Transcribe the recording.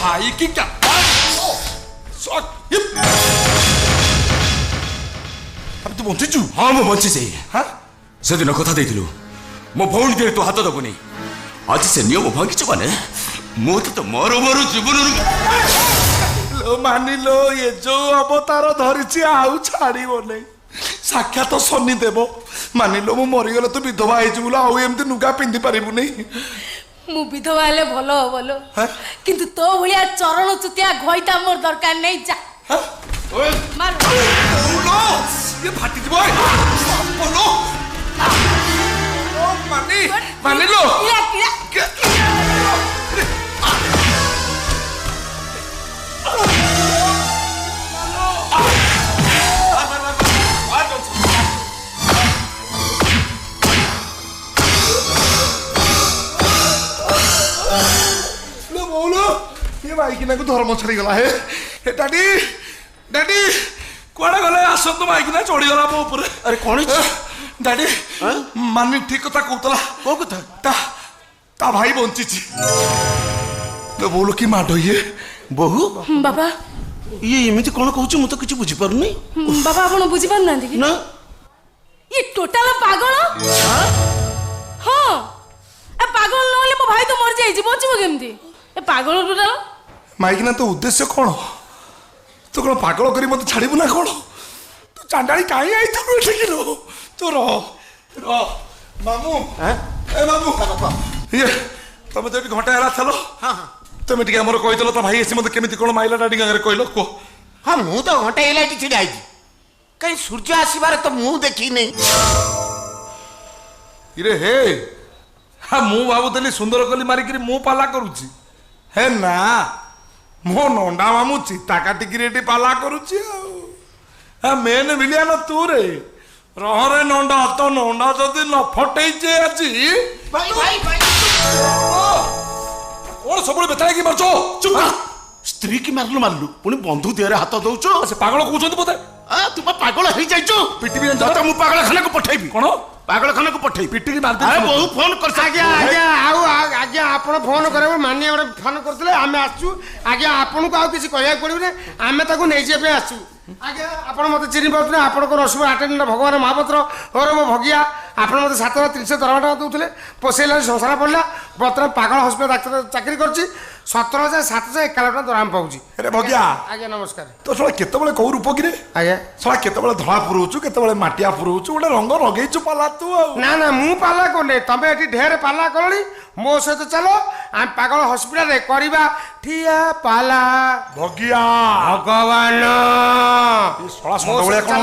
भाई की क्या अब तू बंचु हाँ मु बंची हाँ से दिन कथा देइथिलु मो भौणी दे तू हाथ दबुनी आज से नियम भांगिच माने मु तो मोर जीवन लो मानी लो ये जो अवतार धरिची आउ छाड़ीबो नहीं साक्षात शनि देव मानी लो मु मरीगले तू विधवा होइछु बोला आउ एमती नुगा पिंधि पारिबु नहीं मु विधवा हेले भलो भलो किंतु तो भलिया चरण चुतिया घइता मोर दरकार नहीं जा ओए मार लो ये फाटी दिबो बोलो ओ मानी लो ये माइकिना को धर्म छड़ी गला है डैडी डैडी कुआडे गले आसो तो माइकिना चढ़ी गला मो ऊपर अरे कौन डैडी मानी ठीक कथा कहतला को कथा ता भाई बंचिची तो बोलो कि माडो ये बहु बाबा ये एमिति कोन कहूची मु तो किछ बुझी पारुनी बाबा आपण बुझी पार नांदी कि ना ये टोटल पागल हां ए पागल न होले मो भाई तो मर जाई जी बचिबो केमती ए पागल टोटल माइकिना तो उद्देश्य कौन तू कौन पागल करी मत छाड़बू ना कौन तू चांडाली कहीं आई तू एठे लो तू रह मामू ए मामू ये तुम तो घंटा है चलो हां तुम टिके हमर कहितलो त भाई एसी मते केमिति कोन माइला डाडी गारे कहलो को हां मु तो घंटा एलाइट छिड़ी आइजी कहीं सूर्य आसीबार तो मु देखी नहीं इरे हे हा मु भाबुतली सुंदर कली मारी करी मु पाला करूची हे ना मो नंडा मामू चिता काटी किरेटी पाला करूची आ मेन विलियन तू रे रहरे नंडा तो नंडा जदी न फटई जे आजी भाई भाई भाई और सबले बेताय की मरचो चुप स्त्री की मारलु पुणी बंधु देहरे हाथ दउचो से पागल कहउछन बोते तू पागल हो जाइचो पिटी भी तो मु पागल खाना को पठाइबी कोन पागल खाना को पठाई पिटी की मार दे अरे बहु फोन कर आज्ञा आज्ञा आउ आज्ञा आपण फोन करे मानिया गोटे फोन करथिले आमे आछू आज्ञा आपण को आउ किसी कहया पड़िबे ने आमे ताको नै जे पे आछू आज्ञा आपण मते चिनि पड़थले आपण को रसुर अटेंड भगवान महापात्र और मो भगिया आपण मते 730 दरमा टका दउथले पोसेला संसार पड़ला बर्तमान पागल हॉस्पिटल डाक्टर चाकरी करची 17,751 टका दरम पाउची अरे भगिया आज्ञा नमस्कार तो सला केतबेले कौ रूप कि रे आज्ञा सला केतबेले धळा पुरउछु केतबेले माटिया पुरउछु गोटे रंग लगेइछु पाला तू ना ना मु पाला कोने तबे एठी ढेर पाला करली मो सहित चलो आ पागल हॉस्पिटल रे करबा ठिया पाला भगिया भगवान सला संडवळ्या